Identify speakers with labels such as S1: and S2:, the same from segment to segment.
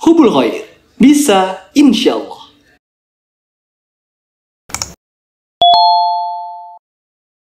S1: Hubul Khair. Bisa, insya Allah.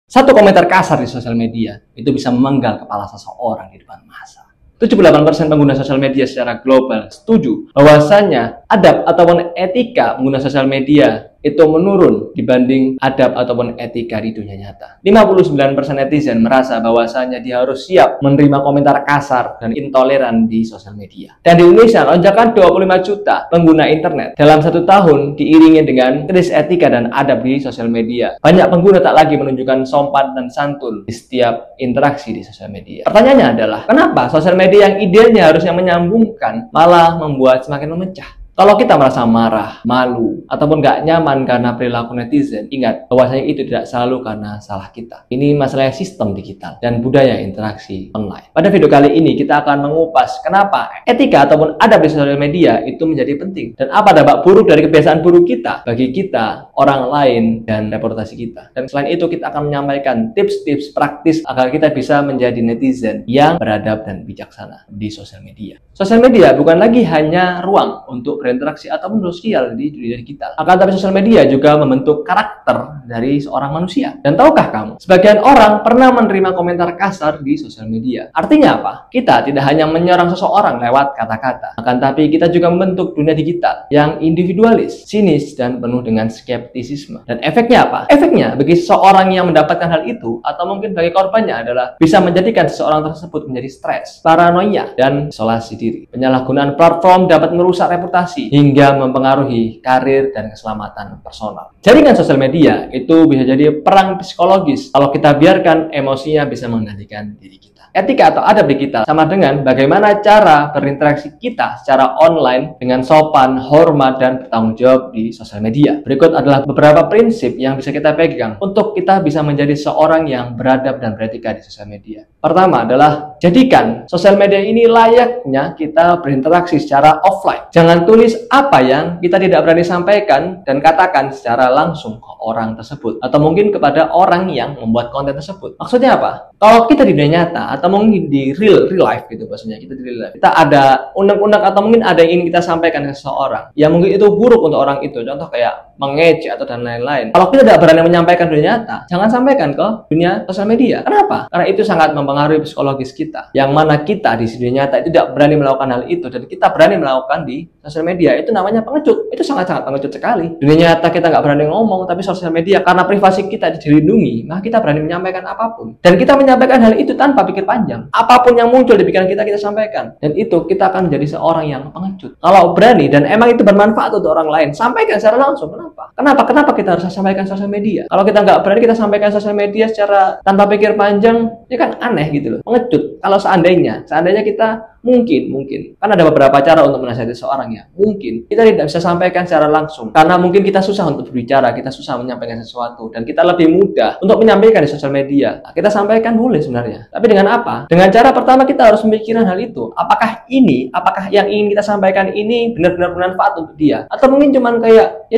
S2: Satu komentar kasar di sosial media itu bisa memenggal kepala seseorang di depan massa. 78% pengguna sosial media secara global setuju bahwasanya adab ataupun etika pengguna sosial media itu menurun dibanding adab ataupun etika di dunia nyata. 59% netizen merasa bahwasanya dia harus siap menerima komentar kasar dan intoleran di sosial media. Dan di Indonesia, lonjakan 25 juta pengguna internet dalam 1 tahun diiringi dengan krisis etika dan adab di sosial media. Banyak pengguna tak lagi menunjukkan sopan dan santun di setiap interaksi di sosial media. Pertanyaannya adalah, kenapa sosial media yang idealnya harusnya menyambungkan malah membuat semakin memecah? Kalau kita merasa marah, malu, ataupun gak nyaman karena perilaku netizen, ingat bahwasanya itu tidak selalu karena salah kita. Ini masalah sistem digital dan budaya interaksi online. Pada video kali ini kita akan mengupas kenapa etika ataupun adab di sosial media itu menjadi penting dan apa dampak buruk dari kebiasaan buruk kita bagi kita, orang lain, dan reputasi kita. Dan selain itu kita akan menyampaikan tips-tips praktis agar kita bisa menjadi netizen yang beradab dan bijaksana di sosial media. Sosial media bukan lagi hanya ruang untuk berinteraksi ataupun sosial di dunia digital. Akan tapi sosial media juga membentuk karakter dari seorang manusia. Dan tahukah kamu, sebagian orang pernah menerima komentar kasar di sosial media. Artinya apa? Kita tidak hanya menyerang seseorang lewat kata-kata, akan tapi kita juga membentuk dunia digital yang individualis, sinis, dan penuh dengan skeptisisme. Dan efeknya apa? Efeknya bagi seseorang yang mendapatkan hal itu atau mungkin bagi korbannya adalah bisa menjadikan seseorang tersebut menjadi stres, paranoia, dan isolasi diri. Penyalahgunaan platform dapat merusak reputasi hingga mempengaruhi karir dan keselamatan personal. Jaringan sosial media itu bisa jadi perang psikologis kalau kita biarkan emosinya bisa menggantikan diri kita. Etika atau adab digital sama dengan bagaimana cara berinteraksi kita secara online dengan sopan, hormat, dan bertanggung jawab di sosial media. Berikut adalah beberapa prinsip yang bisa kita pegang untuk kita bisa menjadi seorang yang beradab dan beretika di sosial media. Pertama adalah jadikan sosial media ini layaknya kita berinteraksi secara offline. Jangan tulis apa yang kita tidak berani sampaikan dan katakan secara langsung ke orang tersebut atau mungkin kepada orang yang membuat konten tersebut. Maksudnya apa? Kalau kita di dunia nyata atau mungkin di real life gitu bahasanya, kita di real life, kita ada unek-unek atau mungkin ada yang ingin kita sampaikan ke seseorang yang mungkin itu buruk untuk orang itu, contoh kayak mengejek atau dan lain-lain. Kalau kita tidak berani menyampaikan dunia nyata, jangan sampaikan ke dunia sosial media. Kenapa? Karena itu sangat mempengaruhi psikologis kita, yang mana kita di dunia nyata itu tidak berani melakukan hal itu dan kita berani melakukan di sosial media. Itu namanya pengecut. Itu sangat-sangat pengecut sekali. Dunia nyata kita nggak berani ngomong, tapi sosial media karena privasi kita dilindungi, maka kita berani menyampaikan apapun. Dan kita menyampaikan hal itu tanpa pikir panjang. Apapun yang muncul di pikiran kita sampaikan. Dan itu kita akan menjadi seorang yang pengecut. Kalau berani dan emang itu bermanfaat untuk orang lain, sampaikan secara langsung. Kenapa kita harus sampaikan sosial media? Kalau kita nggak berani kita sampaikan sosial media secara tanpa pikir panjang, ini kan aneh gitu loh. Pengecut. Kalau seandainya kita mungkin karena ada beberapa cara untuk menasihati seorang ya. Mungkin kita tidak bisa sampaikan secara langsung karena mungkin kita susah untuk berbicara, kita susah menyampaikan sesuatu dan kita lebih mudah untuk menyampaikan di sosial media. Nah, kita sampaikan boleh sebenarnya. Tapi dengan apa? Dengan cara pertama kita harus memikirkan hal itu. Apakah yang ingin kita sampaikan ini benar-benar bermanfaat untuk dia? Atau mungkin cuman kayak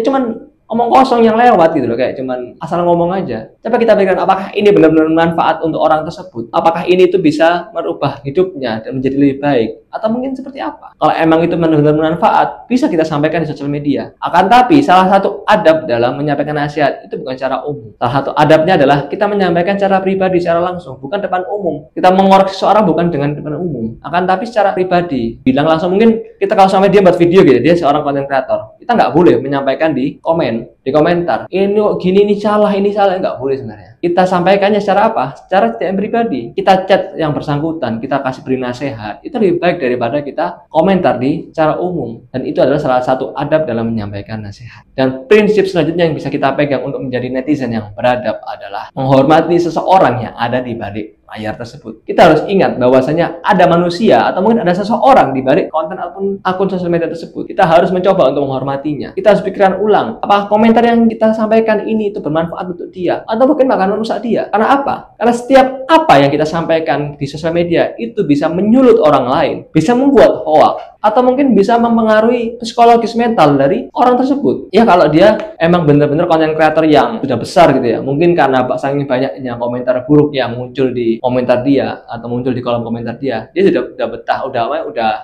S2: omong kosong yang lewat gitu loh, kayak cuman asal ngomong aja. Coba kita pikirkan apakah ini benar-benar bermanfaat untuk orang tersebut? Apakah ini itu bisa merubah hidupnya dan menjadi lebih baik? Atau mungkin seperti apa? Kalau emang itu benar-benar bermanfaat, bisa kita sampaikan di sosial media. Akan tapi salah satu adab dalam menyampaikan nasihat itu bukan secara umum. Salah satu adabnya adalah kita menyampaikan secara pribadi, secara langsung, bukan depan umum. Kita mengoreksi seorang bukan dengan depan umum, akan tapi secara pribadi. Bilang langsung, mungkin kita kalau sama dia buat video gitu, dia seorang konten kreator. Kita nggak boleh menyampaikan di komentar. Ini gini, ini salah, nggak boleh sebenarnya. Kita sampaikannya secara apa? Secara tidak pribadi. Kita chat yang bersangkutan, kita kasih beri nasihat. Itu lebih baik daripada kita komentar di secara umum. Dan itu adalah salah satu adab dalam menyampaikan nasihat. Dan prinsip selanjutnya yang bisa kita pegang untuk menjadi netizen yang beradab adalah menghormati seseorang yang ada di balik layar tersebut. Kita harus ingat bahwasanya ada manusia atau mungkin ada seseorang di balik konten ataupun akun sosial media tersebut. Kita harus mencoba untuk menghormatinya. Kita harus pikirkan ulang, apakah komentar yang kita sampaikan ini itu bermanfaat untuk dia atau mungkin akan merusak dia. Karena apa? Karena setiap apa yang kita sampaikan di sosial media itu bisa menyulut orang lain, bisa membuat hoax atau mungkin bisa mempengaruhi psikologis mental dari orang tersebut. Ya kalau dia emang bener-bener konten creator yang sudah besar gitu ya, mungkin karena saking banyaknya komentar buruk yang muncul di komentar dia atau muncul di kolom komentar dia sudah betah, udah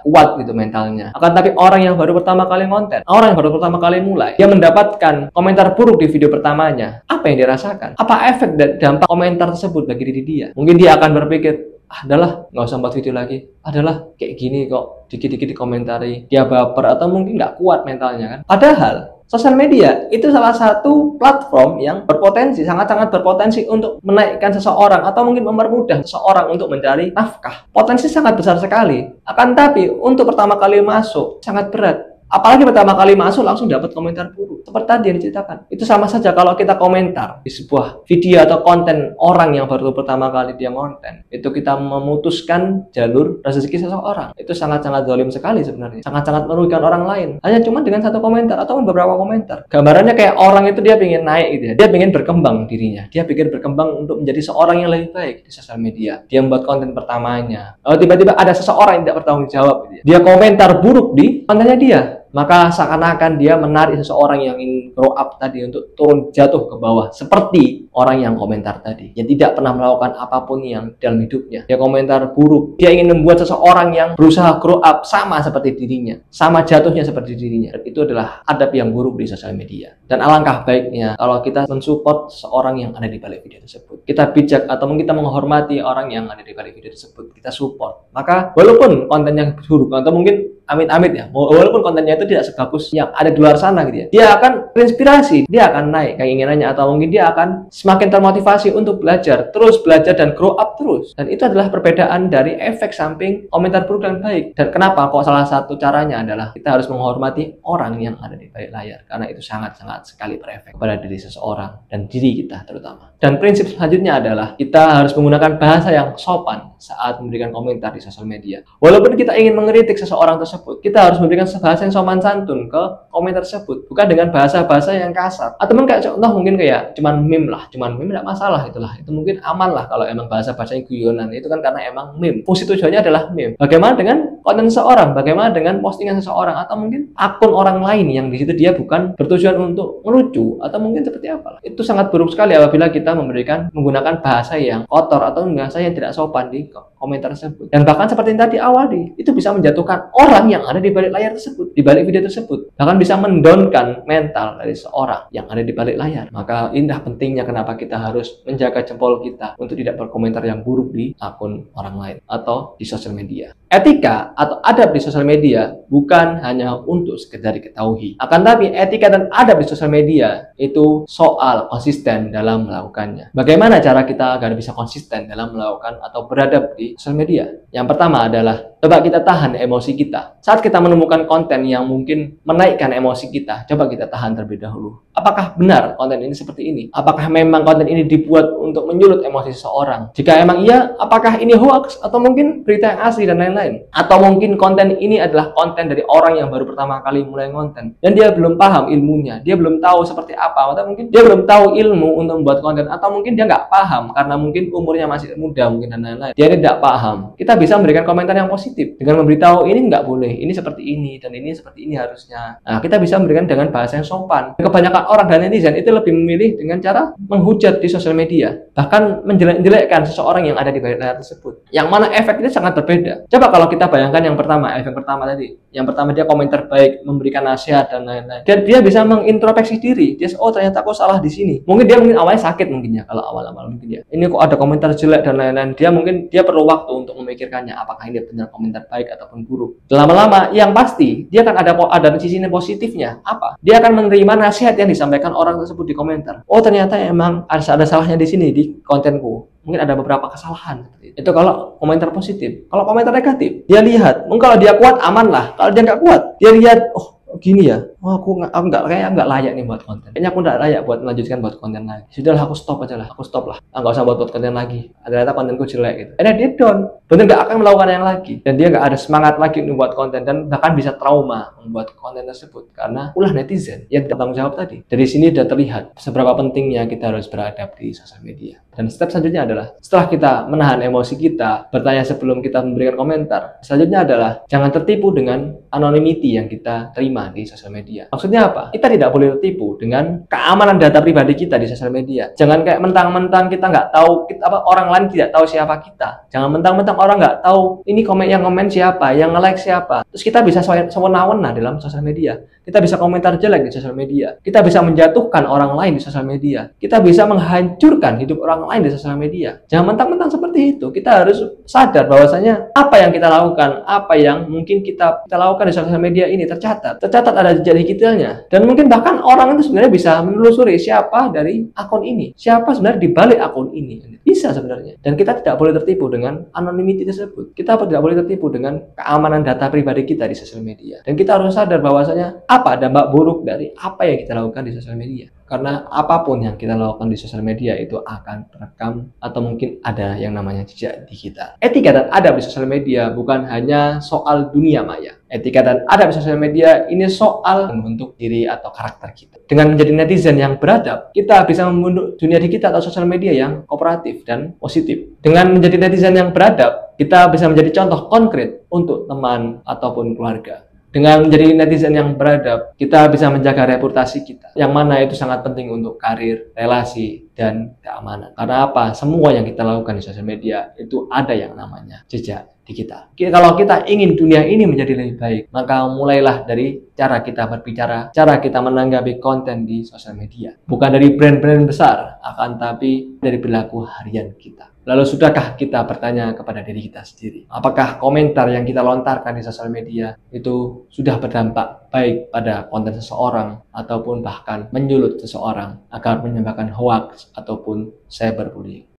S2: kuat gitu mentalnya. Akan tapi orang yang baru pertama kali konten, orang yang baru pertama kali mulai, dia mendapatkan komentar buruk di video pertamanya, apa yang dirasakan? Apa efek dan dampak komentar tersebut bagi diri dia? Mungkin dia akan berpikir, adalah nggak usah buat video lagi, adalah kayak gini kok dikit-dikit dikomentari, dia baper atau mungkin nggak kuat mentalnya kan. Padahal sosial media itu salah satu platform yang berpotensi, sangat-sangat berpotensi untuk menaikkan seseorang atau mungkin mempermudah seseorang untuk mencari nafkah. Potensi sangat besar sekali. Akan tapi untuk pertama kali masuk sangat berat. Apalagi pertama kali masuk langsung dapat komentar buruk. Seperti tadi yang diceritakan. Itu sama saja kalau kita komentar di sebuah video atau konten orang yang baru pertama kali dia konten. Itu kita memutuskan jalur rezeki seseorang. Itu sangat-sangat zalim sekali sebenarnya. Sangat-sangat merugikan orang lain. Hanya cuma dengan satu komentar atau beberapa komentar. Gambarannya kayak orang itu dia pengen naik gitu ya. Dia pengen berkembang dirinya. Dia pikir berkembang untuk menjadi seorang yang lebih baik di sosial media. Dia membuat konten pertamanya. Lalu tiba-tiba ada seseorang yang tidak bertanggung jawab gitu ya. Dia komentar buruk di kontennya dia. Maka seakan-akan dia menarik seseorang yang ingin grow up tadi untuk turun jatuh ke bawah. Seperti orang yang komentar tadi. Yang tidak pernah melakukan apapun yang dalam hidupnya. Dia komentar buruk. Dia ingin membuat seseorang yang berusaha grow up sama seperti dirinya. Sama jatuhnya seperti dirinya. Dan itu adalah adab yang buruk di sosial media. Dan alangkah baiknya kalau kita mensupport seseorang yang ada di balik video tersebut. Kita bijak atau mungkin kita menghormati orang yang ada di balik video tersebut. Kita support. Maka walaupun kontennya buruk atau mungkin amit-amit ya, walaupun kontennya itu tidak sebagus yang ada di luar sana gitu ya, dia akan terinspirasi, dia akan naik keinginannya atau mungkin dia akan semakin termotivasi untuk belajar, terus belajar dan grow up terus. Dan itu adalah perbedaan dari efek samping komentar buruk dan baik. Dan kenapa kok salah satu caranya adalah kita harus menghormati orang yang ada di balik layar, karena itu sangat-sangat sekali berefek kepada diri seseorang dan diri kita terutama. Dan prinsip selanjutnya adalah kita harus menggunakan bahasa yang sopan saat memberikan komentar di sosial media. Walaupun kita ingin mengkritik seseorang tersebut, kita harus memberikan bahasa yang sopan santun ke komentar tersebut, bukan dengan bahasa-bahasa yang kasar. Atau mungkin kayak contoh mungkin kayak cuman meme tidak masalah itulah. Itu mungkin aman lah kalau emang bahasa-bahasanya guyonan. Itu kan karena emang meme. Fungsi tujuannya adalah meme. Bagaimana dengan konten seseorang? Bagaimana dengan postingan seseorang atau mungkin akun orang lain yang di situ dia bukan bertujuan untuk melucu atau mungkin seperti apa? Itu sangat buruk sekali apabila kita menggunakan bahasa yang kotor atau bahasa yang tidak sopan di komentar tersebut. Dan bahkan seperti yang tadi awal itu bisa menjatuhkan orang yang ada di balik layar tersebut, di balik video tersebut. Bahkan bisa mendownkan mental dari seorang yang ada di balik layar. Maka indah pentingnya kenapa kita harus menjaga jempol kita untuk tidak berkomentar yang buruk di akun orang lain atau di sosial media. Etika atau adab di sosial media bukan hanya untuk sekedar diketahui. Akan tapi etika dan adab di sosial media itu soal konsisten dalam melakukannya. Bagaimana cara kita agar bisa konsisten dalam melakukan atau beradab di sosial media? Yang pertama adalah coba kita tahan emosi kita. Saat kita menemukan konten yang mungkin menaikkan emosi kita, coba kita tahan terlebih dahulu. Apakah benar konten ini seperti ini? Apakah memang konten ini dibuat untuk menyulut emosi seseorang? Jika emang iya, apakah ini hoax atau mungkin berita yang asli dan lain-lain? Atau mungkin konten ini adalah konten dari orang yang baru pertama kali mulai konten dan dia belum paham ilmunya, dia belum tahu seperti apa, atau mungkin dia belum tahu ilmu untuk membuat konten, atau mungkin dia nggak paham karena mungkin umurnya masih muda mungkin dan lain-lain. Dia tidak paham. Kita bisa memberikan komentar yang positif dengan memberitahu ini nggak boleh, ini seperti ini dan ini seperti ini harusnya. Nah, kita bisa memberikan dengan bahasa yang sopan. Kebanyakan orang dan netizen itu lebih memilih dengan cara menghujat di sosial media, bahkan menjelek-jelekkan seseorang yang ada di balik layar tersebut. Yang mana efeknya sangat berbeda. Coba kalau kita bayangkan yang pertama, efek pertama tadi. Yang pertama dia komentar baik, memberikan nasihat dan lain-lain. Dan dia bisa mengintrospeksi diri. Dia oh ternyata aku salah di sini. Mungkin dia awalnya sakit mungkin ya, kalau awal-awal mungkin ya. Ini kok ada komentar jelek dan lain-lain. Dia perlu waktu untuk memikirkannya apakah ini benar komentar baik ataupun buruk. Lama-lama yang pasti dia akan ada sisi positifnya. Apa? Dia akan menerima nasihat yang disampaikan orang tersebut di komentar. Oh ternyata emang ada salahnya di sini di kontenku. Mungkin ada beberapa kesalahan. Itu kalau komentar positif. Kalau komentar negatif, dia lihat. Mungkin kalau dia kuat aman lah. Kalau dia nggak kuat, dia lihat, oh gini ya. oh aku nggak layak nih buat konten. Kayaknya aku nggak layak buat melanjutkan buat konten lagi. Sudahlah, aku stop aja lah. Aku stop lah. Nggak usah buat konten lagi. Ternyata kontenku jelek gitu. Akhirnya dia down. Bener nggak akan melakukan yang lagi. Dan dia nggak ada semangat lagi untuk buat konten. Dan bahkan bisa trauma membuat konten tersebut. Karena ulah netizen yang bertanggung jawab tadi. Dari sini sudah terlihat seberapa pentingnya kita harus beradab di sosial media. Dan step selanjutnya adalah setelah kita menahan emosi kita, bertanya sebelum kita memberikan komentar. Selanjutnya adalah jangan tertipu dengan anonymity yang kita terima di sosial media. Maksudnya apa? Kita tidak boleh tertipu dengan keamanan data pribadi kita di sosial media. Jangan kayak mentang-mentang kita nggak tahu, orang lain tidak tahu siapa kita. Jangan mentang-mentang orang nggak tahu ini yang komen siapa, yang nge-like siapa. Terus kita bisa sewenang-wenang dalam sosial media. Kita bisa komentar jelek di sosial media. Kita bisa menjatuhkan orang lain di sosial media. Kita bisa menghancurkan hidup orang lain di sosial media. Jangan mentang-mentang seperti itu. Kita harus sadar bahwasanya apa yang kita lakukan, apa yang mungkin kita lakukan di sosial media ini tercatat ada jejak digitalnya. Dan mungkin bahkan orang itu sebenarnya bisa menelusuri siapa dari akun ini, siapa sebenarnya di balik akun ini. Bisa sebenarnya. Dan kita tidak boleh tertipu dengan anonymity tersebut. Kita tidak boleh tertipu dengan keamanan data pribadi kita di sosial media. Dan kita harus sadar bahwasanya apa dampak buruk dari apa yang kita lakukan di sosial media. Karena apapun yang kita lakukan di sosial media itu akan terekam atau mungkin ada yang namanya jejak digital. Etika dan adab di sosial media bukan hanya soal dunia maya. Etika dan adab di sosial media ini soal membentuk diri atau karakter kita. Dengan menjadi netizen yang beradab, kita bisa membentuk dunia digital atau sosial media yang kooperatif dan positif. Dengan menjadi netizen yang beradab, kita bisa menjadi contoh konkret untuk teman ataupun keluarga. Dengan menjadi netizen yang beradab, kita bisa menjaga reputasi kita. Yang mana itu sangat penting untuk karir, relasi, dan keamanan. Karena apa? Semua yang kita lakukan di sosial media itu ada yang namanya jejak digital. Kalau kita ingin dunia ini menjadi lebih baik, maka mulailah dari cara kita berbicara, cara kita menanggapi konten di sosial media. Bukan dari brand-brand besar, akan tapi dari perilaku harian kita. Lalu sudahkah kita bertanya kepada diri kita sendiri? Apakah komentar yang kita lontarkan di sosial media itu sudah berdampak baik pada konten seseorang ataupun bahkan menyulut seseorang agar menyebabkan hoax ataupun cyberbullying?